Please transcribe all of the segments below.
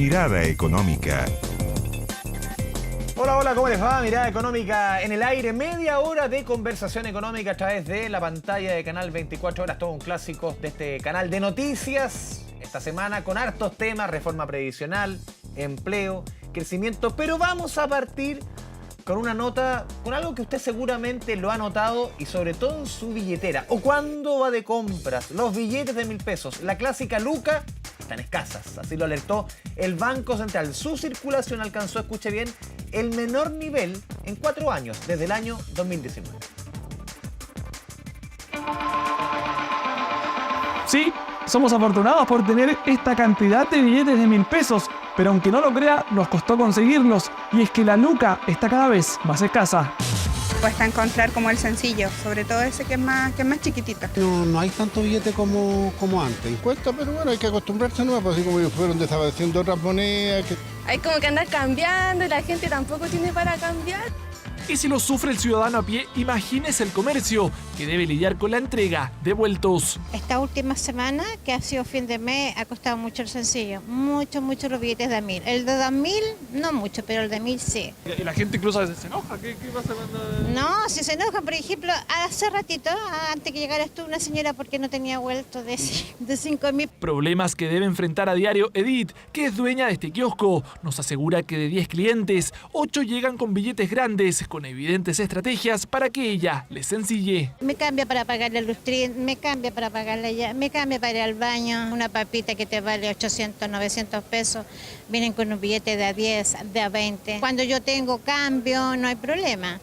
Mirada Económica. Hola, hola, ¿cómo les va? Mirada Económica en el aire. Media hora de conversación económica a través de la pantalla de Canal 24 Horas. Todo un clásico de este canal de noticias. Esta semana con hartos temas, reforma previsional, empleo, crecimiento. Pero vamos a partir con una nota, con algo que usted seguramente lo ha notado y sobre todo en su billetera. O cuando va de compras, los billetes de 1.000 pesos, la clásica luca, están escasas. Así lo alertó el Banco Central. Su circulación alcanzó, escuche bien, el menor nivel en 4 años, desde el año 2019. Sí, somos afortunados por tener esta cantidad de billetes de 1.000 pesos, pero aunque no lo crea, nos costó conseguirlos, y es que la luca está cada vez más escasa. Cuesta encontrar como el sencillo, sobre todo ese que es más chiquitito. No hay tanto billete como antes. Cuesta, pero bueno, hay que acostumbrarse, ¿no? Pues así como fueron desapareciendo otras monedas. Hay como que andar cambiando y la gente tampoco tiene para cambiar. Y si lo sufre el ciudadano a pie, imagínese el comercio, que debe lidiar con la entrega de vueltos. Esta última semana, que ha sido fin de mes, ha costado mucho el sencillo. Mucho los billetes de 1.000. El de 2.000, no mucho, pero el de 1.000 sí. Y la gente incluso a veces se enoja. ¿Qué pasa cuando...? No, si se enojan, por ejemplo, hace ratito, antes que llegara tú, una señora porque no tenía vuelto de 5.000. Problemas que debe enfrentar a diario Edith, que es dueña de este kiosco. Nos asegura que de 10 clientes, 8 llegan con billetes grandes, con evidentes estrategias para que ella les sencille. Me cambia para pagarle el lustrín, me cambia para pagarle ella, me cambia para ir al baño. Una papita que te vale 800, 900 pesos, vienen con un billete de a 10, de a 20. Cuando yo tengo cambio, no hay problema.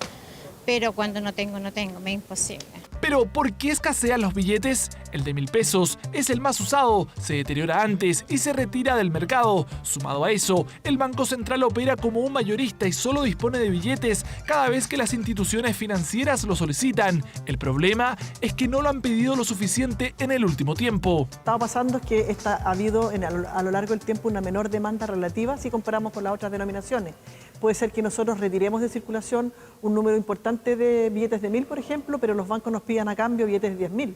Pero cuando no tengo, me es imposible. Pero ¿por qué escasean los billetes? El de 1.000 pesos es el más usado, se deteriora antes y se retira del mercado. Sumado a eso, el Banco Central opera como un mayorista y solo dispone de billetes cada vez que las instituciones financieras lo solicitan. El problema es que no lo han pedido lo suficiente en el último tiempo. Estaba pasando es que ha habido a lo largo del tiempo una menor demanda relativa si comparamos con las otras denominaciones. Puede ser que nosotros retiremos de circulación un número importante de billetes de 1.000, por ejemplo, pero los bancos nos pidan a cambio billetes de 10.000.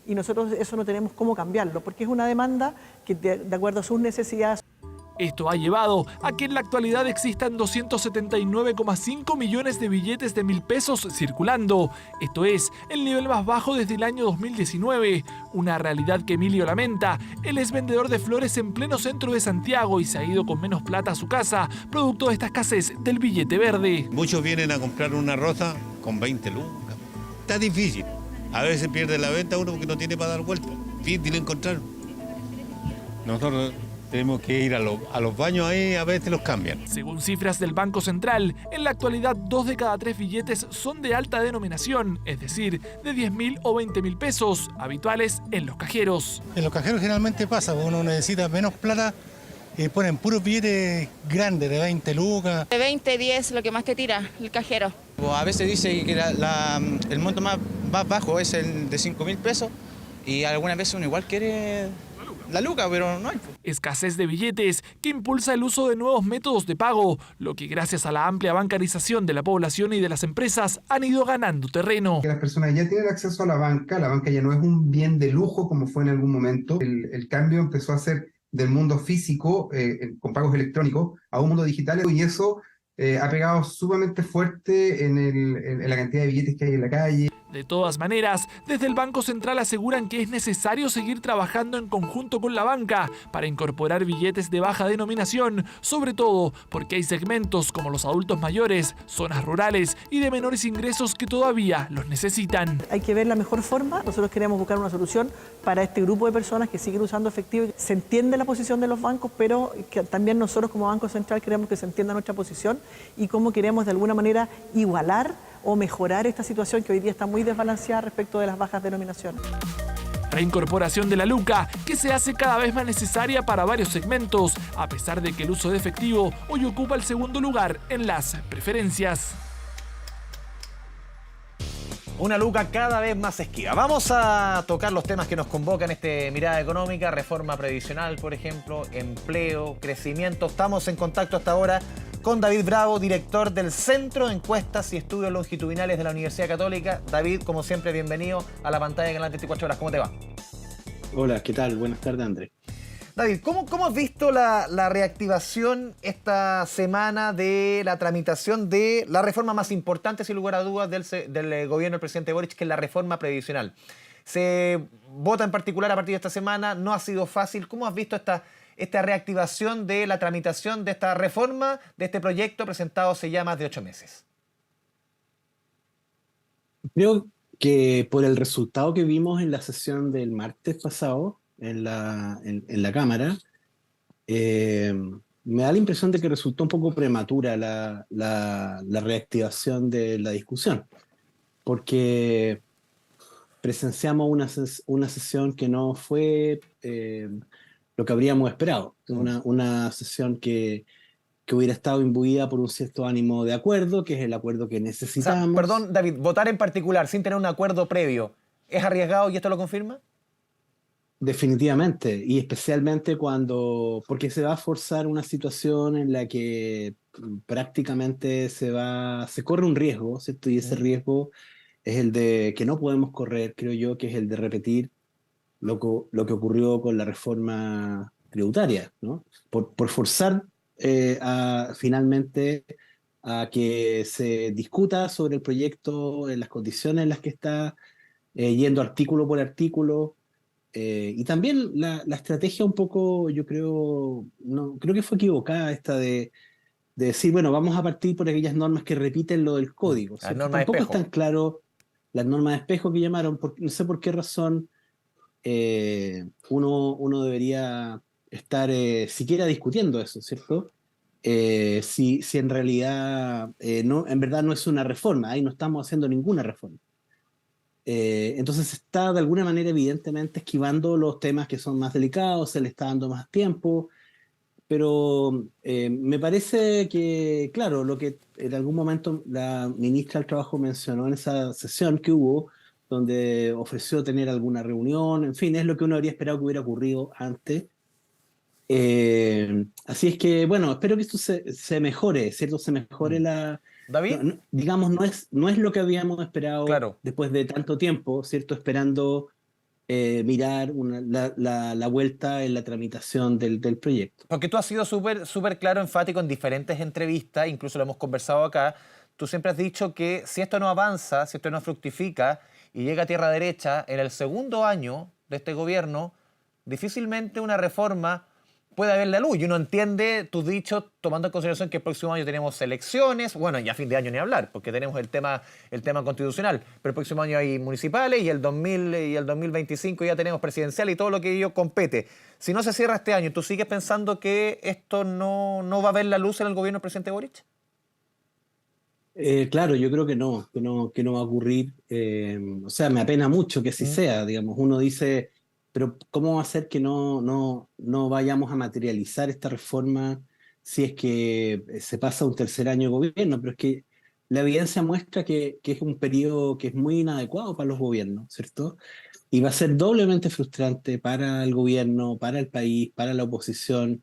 Y nosotros eso no tenemos cómo cambiarlo, porque es una demanda que de acuerdo a sus necesidades. Esto ha llevado a que en la actualidad existan 279,5 millones de billetes de 1.000 pesos circulando. Esto es el nivel más bajo desde el año 2019. Una realidad que Emilio lamenta. Él es vendedor de flores en pleno centro de Santiago y se ha ido con menos plata a su casa, producto de esta escasez del billete verde. Muchos vienen a comprar una rosa con 20 lucas. Está difícil. A veces pierde la venta uno porque no tiene para dar vuelta. Difícil encontrar. Nosotros tenemos que ir a los baños ahí, a veces los cambian. Según cifras del Banco Central, en la actualidad 2 de cada 3 billetes son de alta denominación, es decir, de 10.000 o 20.000 pesos, habituales en los cajeros. En los cajeros generalmente pasa, uno necesita menos plata y ponen puros billetes grandes de 20 lucas. De 20, 10, lo que más te tira el cajero. A veces dice que el monto más bajo es el de 5.000 pesos y algunas veces uno igual quiere la luca, pero no hay. Escasez de billetes que impulsa el uso de nuevos métodos de pago, lo que gracias a la amplia bancarización de la población y de las empresas han ido ganando terreno. Que las personas ya tienen acceso a la banca ya no es un bien de lujo como fue en algún momento. El cambio empezó a ser del mundo físico con pagos electrónicos a un mundo digital y eso ha pegado sumamente fuerte en la cantidad de billetes que hay en la calle. De todas maneras, desde el Banco Central aseguran que es necesario seguir trabajando en conjunto con la banca para incorporar billetes de baja denominación, sobre todo porque hay segmentos como los adultos mayores, zonas rurales y de menores ingresos que todavía los necesitan. Hay que ver la mejor forma. Nosotros queremos buscar una solución para este grupo de personas que siguen usando efectivo. Se entiende la posición de los bancos, pero que también nosotros como Banco Central queremos que se entienda nuestra posición y cómo queremos de alguna manera igualar o mejorar esta situación que hoy día está muy desbalanceada respecto de las bajas denominaciones. Reincorporación de la luca, que se hace cada vez más necesaria para varios segmentos, a pesar de que el uso de efectivo hoy ocupa el segundo lugar en las preferencias. Una luca cada vez más esquiva. Vamos a tocar los temas que nos convocan en Mirada Económica, reforma previsional, por ejemplo, empleo, crecimiento. Estamos en contacto hasta ahora con David Bravo, director del Centro de Encuestas y Estudios Longitudinales de la Universidad Católica. David, como siempre, bienvenido a la pantalla de Canal 24 Horas. ¿Cómo te va? Hola, ¿qué tal? Buenas tardes, Andrés. David, ¿cómo has visto la reactivación esta semana de la tramitación de la reforma más importante, sin lugar a dudas, del gobierno del presidente Boric, que es la reforma previsional? Se vota en particular a partir de esta semana, no ha sido fácil. ¿Cómo has visto esta reactivación de la tramitación de esta reforma, de este proyecto presentado hace ya más de 8 meses? Creo que por el resultado que vimos en la sesión del martes pasado en la Cámara, me da la impresión de que resultó un poco prematura la reactivación de la discusión, porque presenciamos una sesión que no fue lo que habríamos esperado, una sesión que hubiera estado imbuida por un cierto ánimo de acuerdo, que es el acuerdo que necesitamos. O sea, perdón, David, votar en particular sin tener un acuerdo previo, ¿es arriesgado y esto lo confirma? Definitivamente, y especialmente porque se va a forzar una situación en la que prácticamente se corre un riesgo, ¿cierto? Y ese riesgo es el de que no podemos correr, creo yo, que es el de repetir lo que ocurrió con la reforma tributaria, ¿no? Por forzar finalmente a que se discuta sobre el proyecto en las condiciones en las que está, yendo artículo por artículo. Y también la estrategia un poco, yo creo, no, creo que fue equivocada esta de decir, bueno, vamos a partir por aquellas normas que repiten lo del código. Tampoco es tan claro las normas de espejo que llamaron, no sé por qué razón uno debería estar siquiera discutiendo eso, ¿cierto? Si en realidad, en verdad no es una reforma, ahí no estamos haciendo ninguna reforma. Entonces está de alguna manera evidentemente esquivando los temas que son más delicados, se le está dando más tiempo, pero me parece que, claro, lo que en algún momento la ministra del Trabajo mencionó en esa sesión que hubo, donde ofreció tener alguna reunión, en fin, es lo que uno habría esperado que hubiera ocurrido antes. Así es que, bueno, espero que esto se mejore, ¿cierto? Se mejore David. Digamos, no es lo que habíamos esperado después de tanto tiempo, ¿cierto? Esperando mirar la vuelta en la tramitación del proyecto. Porque tú has sido súper claro, enfático en diferentes entrevistas, incluso lo hemos conversado acá. Tú siempre has dicho que si esto no avanza, si esto no fructifica y llega a tierra derecha, en el segundo año de este gobierno, difícilmente una reforma puede haber la luz. Y uno entiende tus dichos tomando en consideración que el próximo año tenemos elecciones, bueno, ya a fin de año ni hablar, porque tenemos el tema constitucional, pero el próximo año hay municipales y el 2025 ya tenemos presidencial y todo lo que ello compete. Si no se cierra este año, ¿tú sigues pensando que esto no va a ver la luz en el gobierno del presidente Boric? Claro, yo creo que no va a ocurrir. O sea, me apena mucho que así sea, digamos. Uno dice, pero ¿cómo va a ser que no vayamos a materializar esta reforma si es que se pasa un tercer año de gobierno? Pero es que la evidencia muestra que es un periodo que es muy inadecuado para los gobiernos, ¿cierto? Y va a ser doblemente frustrante para el gobierno, para el país, para la oposición,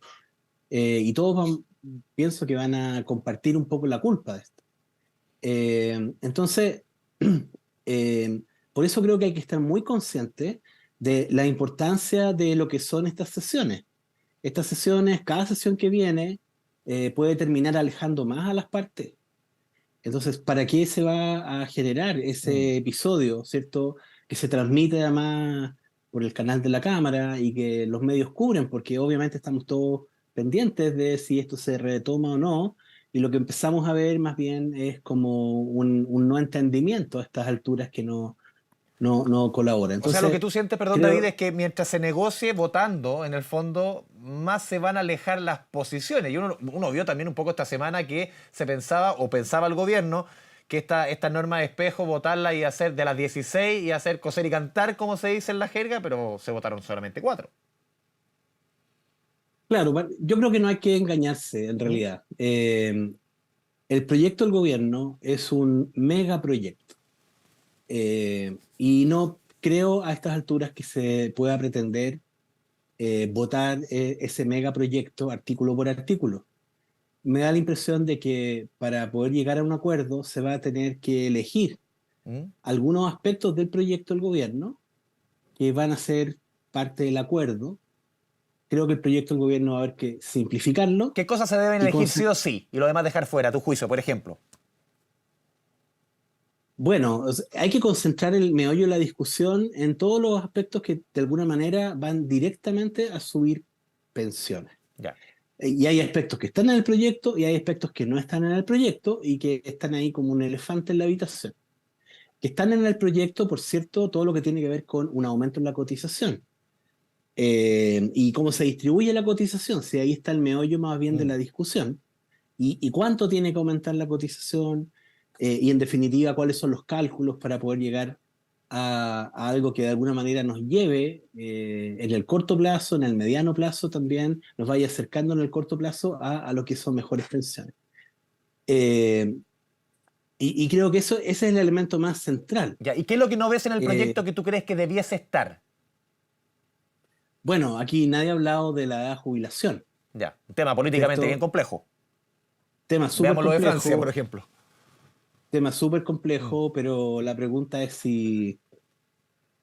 y todos pienso que van a compartir un poco la culpa de esto. Entonces, por eso creo que hay que estar muy consciente de la importancia de lo que son estas sesiones. Estas sesiones, cada sesión que viene, puede terminar alejando más a las partes. Entonces, ¿para qué se va a generar ese episodio, ¿cierto? Que se transmite además por el canal de la Cámara y que los medios cubren, porque obviamente estamos todos pendientes de si esto se retoma o no. Y lo que empezamos a ver más bien es como un no entendimiento a estas alturas que no colabora. Entonces, o sea, lo que tú sientes, perdón, David, es que mientras se negocie votando, en el fondo, más se van a alejar las posiciones. Y uno vio también un poco esta semana que se pensaba el gobierno que esta norma de espejo, votarla y hacer de las 16 y hacer coser y cantar, como se dice en la jerga, pero se votaron solamente 4. Claro, yo creo que no hay que engañarse en realidad. El proyecto del gobierno es un megaproyecto. Y no creo a estas alturas que se pueda pretender votar ese megaproyecto artículo por artículo. Me da la impresión de que para poder llegar a un acuerdo se va a tener que elegir algunos aspectos del proyecto del gobierno que van a ser parte del acuerdo. creo que el proyecto del gobierno va a haber que simplificarlo. ¿Qué cosas se deben y elegir sí o sí y lo demás dejar fuera, a tu juicio, por ejemplo? Bueno, o sea, hay que concentrar el meollo de la discusión en todos los aspectos que de alguna manera van directamente a subir pensiones. Ya. Y hay aspectos que están en el proyecto y hay aspectos que no están en el proyecto y que están ahí como un elefante en la habitación. Que están en el proyecto, por cierto, todo lo que tiene que ver con un aumento en la cotización. Y cómo se distribuye la cotización, si ahí está el meollo más bien de la discusión. Y cuánto tiene que aumentar la cotización, y en definitiva cuáles son los cálculos para poder llegar a algo que de alguna manera nos lleve en el corto plazo, en el mediano plazo también, nos vaya acercando en el corto plazo a lo que son mejores pensiones. Y creo que ese es el elemento más central. Ya. ¿Y qué es lo que no ves en el proyecto que tú crees que debiese estar? Bueno, aquí nadie ha hablado de la edad de jubilación. Ya, un tema políticamente bien complejo. Tema súper Veamos lo de complejo. Francia, por ejemplo. Tema súper complejo, pero la pregunta es si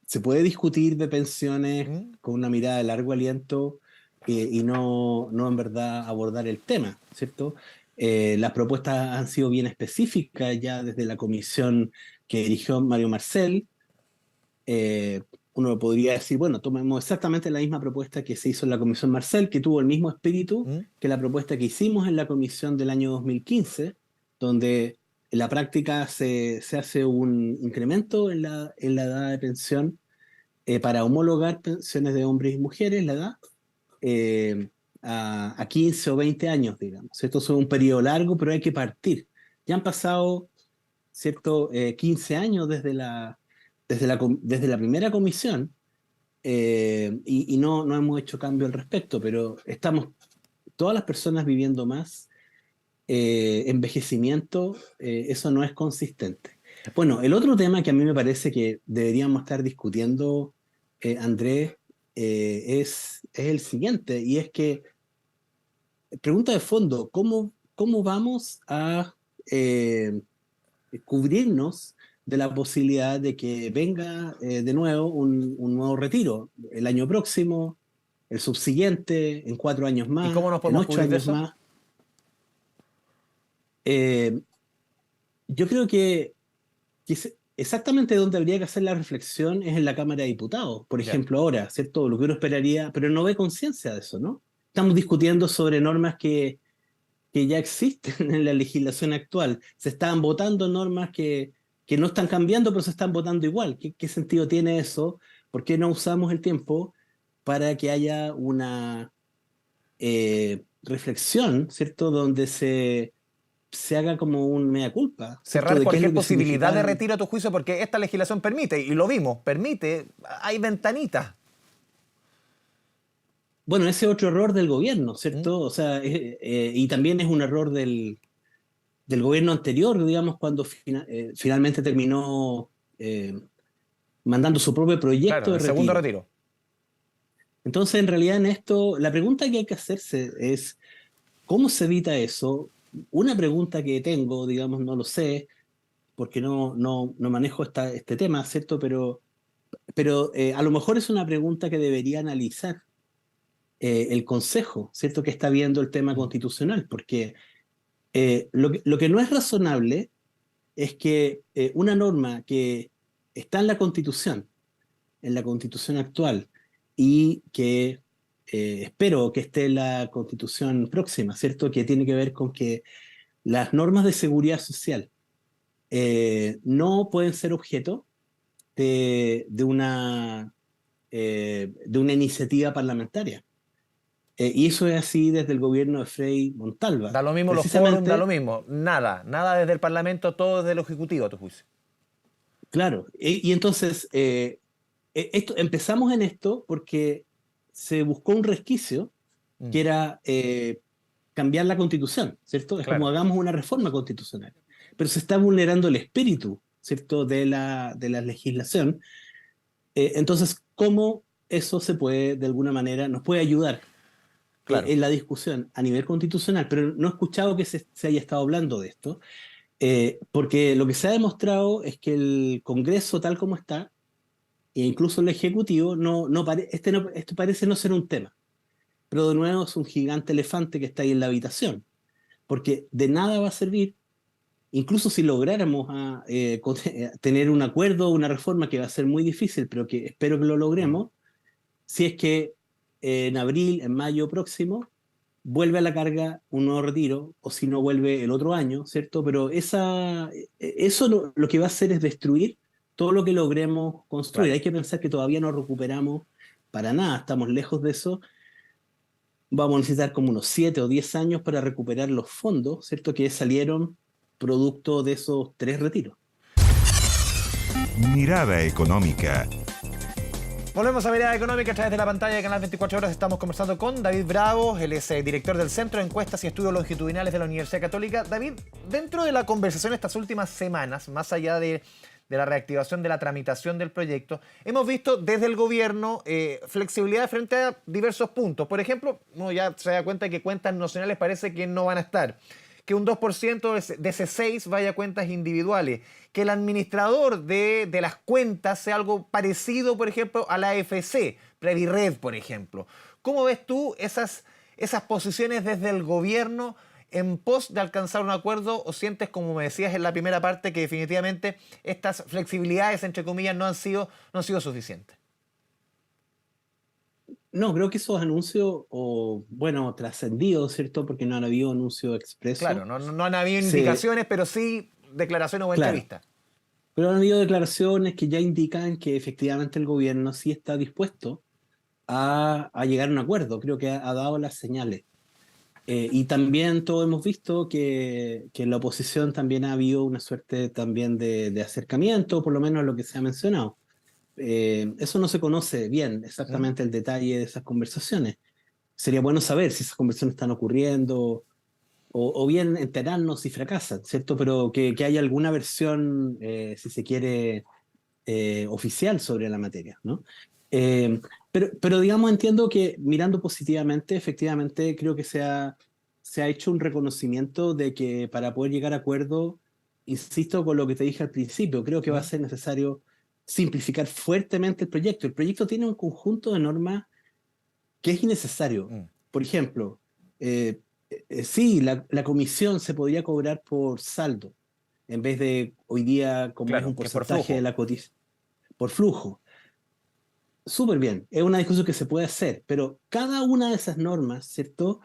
se puede discutir de pensiones con una mirada de largo aliento y no en verdad abordar el tema, ¿cierto? Las propuestas han sido bien específicas ya desde la comisión que dirigió Mario Marcel. Uno podría decir, bueno, tomemos exactamente la misma propuesta que se hizo en la comisión Marcel, que tuvo el mismo espíritu que la propuesta que hicimos en la comisión del año 2015, donde en la práctica se hace un incremento en la edad de pensión para homologar pensiones de hombres y mujeres, la edad, a 15 o 20 años, digamos. Esto es un periodo largo, pero hay que partir. Ya han pasado, ¿cierto? 15 años desde la primera comisión y no hemos hecho cambio al respecto, pero estamos todas las personas viviendo más, envejecimiento, eso no es consistente. Bueno, el otro tema que a mí me parece que deberíamos estar discutiendo, Andrés, es el siguiente, y es que, pregunta de fondo, ¿cómo vamos a cubrirnos de la posibilidad de que venga de nuevo un nuevo retiro el año próximo, el subsiguiente, en 4 años más, ¿Y cómo nos en podemos 8 cubrir de años eso? más? Yo creo que exactamente donde habría que hacer la reflexión es en la Cámara de Diputados, por ejemplo, ahora, ¿cierto? Lo que uno esperaría, pero no ve conciencia de eso, ¿no? Estamos discutiendo sobre normas que ya existen en la legislación actual. Se están votando normas que no están cambiando, pero se están votando igual. ¿Qué sentido tiene eso? ¿Por qué no usamos el tiempo para que haya una reflexión, ¿cierto? Donde se haga como un mea culpa. Cerrar de cualquier posibilidad de retiro a tu juicio, porque esta legislación permite, y lo vimos, permite, hay ventanitas. Bueno, ese es otro error del gobierno, ¿cierto? O sea, y también es un error del gobierno anterior, digamos, cuando finalmente terminó mandando su propio proyecto de el segundo retiro. Entonces, en realidad, en esto, la pregunta que hay que hacerse es, ¿cómo se evita eso? Una pregunta que tengo, digamos, no lo sé, porque no manejo este tema, ¿cierto? Pero a lo mejor es una pregunta que debería analizar el Consejo, ¿cierto? Que está viendo el tema constitucional, porque lo que no es razonable es que una norma que está en la Constitución actual, y que espero que esté en la Constitución próxima, ¿cierto? Que tiene que ver con que las normas de seguridad social no pueden ser objeto de una iniciativa parlamentaria. Y eso es así desde el gobierno de Frei Montalva. Da lo mismo los foros, da lo mismo. Nada desde el Parlamento, todo desde el Ejecutivo, a tu juicio. Claro, y entonces empezamos en esto porque se buscó un resquicio que era cambiar la Constitución, ¿cierto? Es como hagamos una reforma constitucional. Pero se está vulnerando el espíritu, ¿cierto? de la legislación. Entonces, ¿cómo eso se puede, de alguna manera, nos puede ayudar en la discusión a nivel constitucional? Pero no he escuchado que se haya estado hablando de esto, porque lo que se ha demostrado es que el Congreso, tal como está, e incluso el Ejecutivo, esto parece no ser un tema. pero de nuevo es un gigante elefante que está ahí en la habitación, porque de nada va a servir, incluso si lográramos tener un acuerdo, una reforma que va a ser muy difícil, pero que espero que lo logremos, si es que en abril, en mayo próximo, vuelve a la carga un nuevo retiro, o si no vuelve el otro año, ¿cierto? Pero eso lo que va a hacer es destruir todo lo que logremos construir. Claro. Hay que pensar que todavía no recuperamos para nada, estamos lejos de eso. Vamos a necesitar como unos 7 o 10 años para recuperar los fondos, ¿cierto? Que salieron producto de esos 3 retiros. Mirada económica. Volvemos a Mirada Económica a través de la pantalla de Canal 24 Horas. Estamos conversando con David Bravo, él es director del Centro de Encuestas y Estudios Longitudinales de la Universidad Católica. David, dentro de la conversación estas últimas semanas, más allá de la reactivación de la tramitación del proyecto, hemos visto desde el gobierno flexibilidad frente a diversos puntos. Por ejemplo, uno ya se da cuenta que cuentas nacionales parece que no van a estar, que un 2% de ese 6 vaya a cuentas individuales, que el administrador de las cuentas sea algo parecido, por ejemplo, a la AFC, Previred, por ejemplo. ¿Cómo ves tú esas posiciones desde el gobierno en pos de alcanzar un acuerdo, o sientes, como me decías en la primera parte, que definitivamente estas flexibilidades, entre comillas, no han sido suficientes? No, creo que esos anuncios, trascendidos, ¿cierto? Porque no han habido anuncios expresos. Claro, no han habido indicaciones, pero sí declaraciones o entrevistas. Claro. Pero han habido declaraciones que ya indican que efectivamente el gobierno sí está dispuesto a llegar a un acuerdo. Creo que ha dado las señales. Y también todos hemos visto que en la oposición también ha habido una suerte también de acercamiento, por lo menos lo que se ha mencionado. Eso no se conoce bien exactamente el detalle de esas conversaciones. Sería bueno saber si esas conversaciones están ocurriendo o bien enterarnos si fracasan, ¿cierto? Pero que haya alguna versión, si se quiere, oficial sobre la materia, ¿no? Pero digamos, entiendo que mirando positivamente, efectivamente creo que se ha hecho un reconocimiento de que para poder llegar a acuerdo, insisto con lo que te dije al principio, creo que va a ser necesario simplificar fuertemente el proyecto. El proyecto tiene un conjunto de normas que es innecesario. Por ejemplo, sí, la comisión se podría cobrar por saldo, en vez de hoy día como es un porcentaje de la cotización, por flujo. Súper bien, es una discusión que se puede hacer, pero cada una de esas normas, ¿cierto?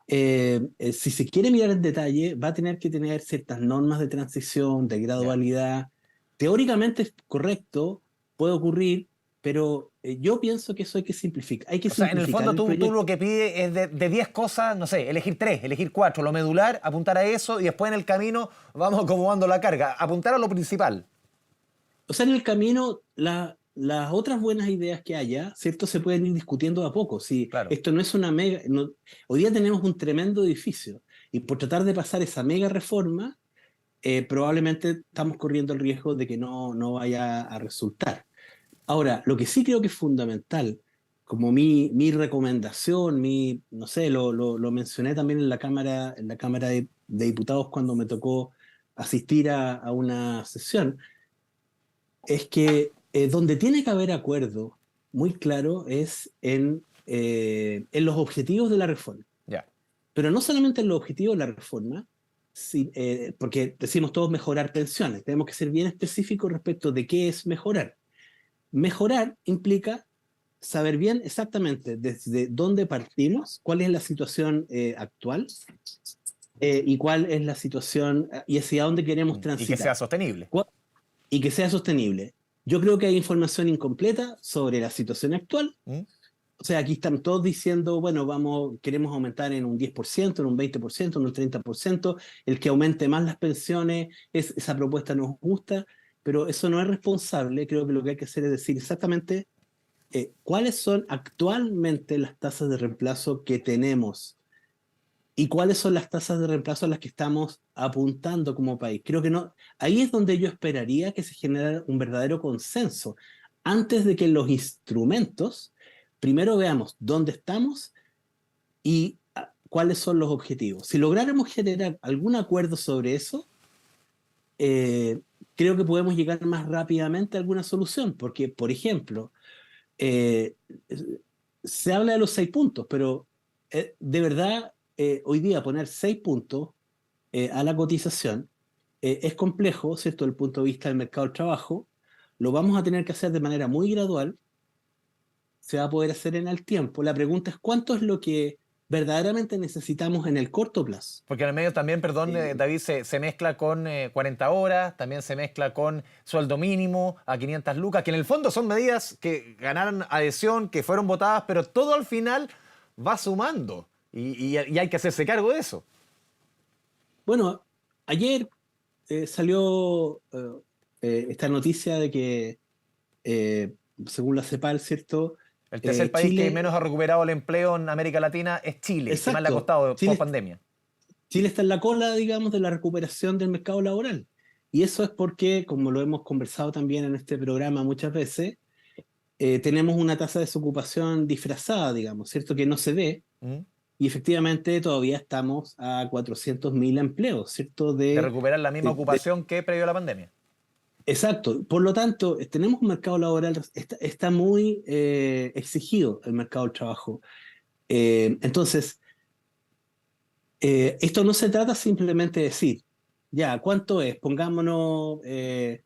Si se quiere mirar en detalle, va a tener que tener ciertas normas de transición, de gradualidad. Teóricamente es correcto, puede ocurrir, pero yo pienso que eso hay que simplificar. Hay que simplificar. En el fondo tú lo que pides es de 10 cosas, no sé, elegir 3, elegir 4, lo medular, apuntar a eso y después en el camino vamos acomodando la carga, apuntar a lo principal. O sea, en el camino las otras buenas ideas que haya, ¿cierto? Se pueden ir discutiendo de a poco. Si esto no es una mega... hoy día tenemos un tremendo edificio y por tratar de pasar esa mega reforma, probablemente estamos corriendo el riesgo de que no vaya a resultar. Ahora, lo que sí creo que es fundamental, como mi recomendación, no sé, lo mencioné también en la Cámara de Diputados cuando me tocó asistir a una sesión, es que donde tiene que haber acuerdo muy claro es en los objetivos de la reforma. Pero no solamente en los objetivos de la reforma, porque decimos todos mejorar pensiones, tenemos que ser bien específicos respecto de qué es mejorar. Mejorar implica saber bien exactamente desde dónde partimos, cuál es la situación actual y cuál es la situación y hacia dónde queremos transitar. Y que sea sostenible. Y que sea sostenible. Yo creo que hay información incompleta sobre la situación actual. O sea, aquí están todos diciendo, bueno, queremos aumentar en un 10%, en un 20%, en un 30%, el que aumente más las pensiones, esa propuesta nos gusta, pero eso no es responsable. Creo que lo que hay que hacer es decir exactamente cuáles son actualmente las tasas de reemplazo que tenemos y cuáles son las tasas de reemplazo a las que estamos apuntando como país. Creo que no. Ahí es donde yo esperaría que se generara un verdadero consenso, antes de que los instrumentos, primero veamos dónde estamos y cuáles son los objetivos. Si lográramos generar algún acuerdo sobre eso, creo que podemos llegar más rápidamente a alguna solución, porque, por ejemplo, se habla de los 6 puntos, pero de verdad, hoy día poner 6 puntos a la cotización es complejo, ¿cierto? Desde el punto de vista del mercado del trabajo. Lo vamos a tener que hacer de manera muy gradual. Se va a poder hacer en el tiempo. La pregunta es cuánto es lo que verdaderamente necesitamos en el corto plazo. Porque en el medio también, perdón, David, se mezcla con 40 horas, también se mezcla con sueldo mínimo a 500 lucas, que en el fondo son medidas que ganaron adhesión, que fueron votadas, pero todo al final va sumando y hay que hacerse cargo de eso. Bueno, ayer salió esta noticia de que, según la CEPAL, ¿cierto? El tercer país Chile, que menos ha recuperado el empleo en América Latina es Chile, exacto, que más le ha costado Chile, post pandemia. Chile está en la cola, digamos, de la recuperación del mercado laboral. Y eso es porque, como lo hemos conversado también en este programa muchas veces, tenemos una tasa de desocupación disfrazada, digamos, ¿cierto? Que no se ve. Y efectivamente todavía estamos a 400.000 empleos, ¿cierto? De recuperar la misma ocupación que previo a la pandemia. Exacto. Por lo tanto, tenemos un mercado laboral, está muy exigido el mercado del trabajo. Entonces, esto no se trata simplemente de decir, ya, ¿cuánto es? Pongámonos 6-0,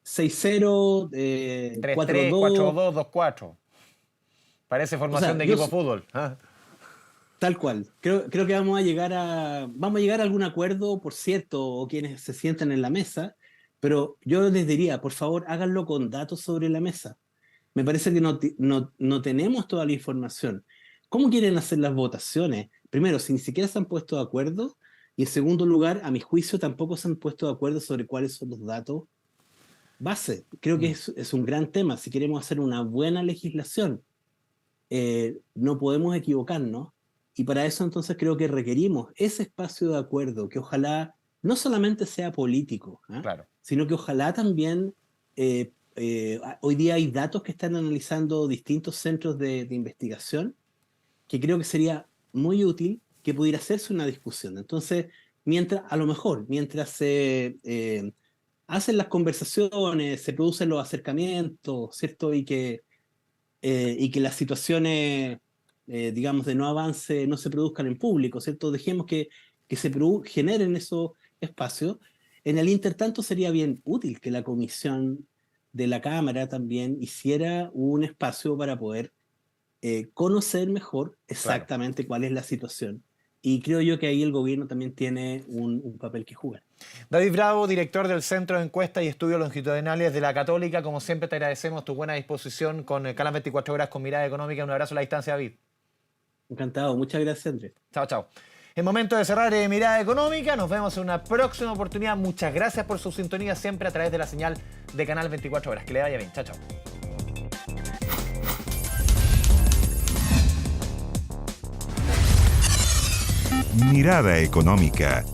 3-3, 4-2, 2-4. Parece formación de equipo de fútbol. Tal cual. Creo que vamos a llegar a algún acuerdo, por cierto, o quienes se sientan en la mesa, pero yo les diría, por favor, háganlo con datos sobre la mesa. Me parece que no tenemos toda la información. ¿Cómo quieren hacer las votaciones? Primero, si ni siquiera se han puesto de acuerdo, y en segundo lugar, a mi juicio, tampoco se han puesto de acuerdo sobre cuáles son los datos base. Creo que es un gran tema. Si queremos hacer una buena legislación, no podemos equivocarnos, y para eso entonces creo que requerimos ese espacio de acuerdo, que ojalá no solamente sea político, claro, sino que ojalá también, hoy día hay datos que están analizando distintos centros de investigación, que creo que sería muy útil que pudiera hacerse una discusión. Entonces, mientras se hacen las conversaciones, se producen los acercamientos, ¿cierto? Y que las situaciones, digamos, de no avance no se produzcan en público, ¿cierto? Dejemos que se generen esos espacios. En el intertanto sería bien útil que la comisión de la Cámara también hiciera un espacio para poder conocer mejor exactamente cuál es la situación. Y creo yo que ahí el gobierno también tiene un papel que jugar. David Bravo, director del Centro de Encuestas y Estudios Longitudinales de la Católica. Como siempre, te agradecemos tu buena disposición con Canal 24 Horas con Mirada Económica. Un abrazo a la distancia, David. Encantado. Muchas gracias, Andrés. Chao, chao. Es momento de cerrar Mirada Económica. Nos vemos en una próxima oportunidad. Muchas gracias por su sintonía siempre a través de la señal de Canal 24 Horas. Que le vaya bien. Chao, chao. Mirada Económica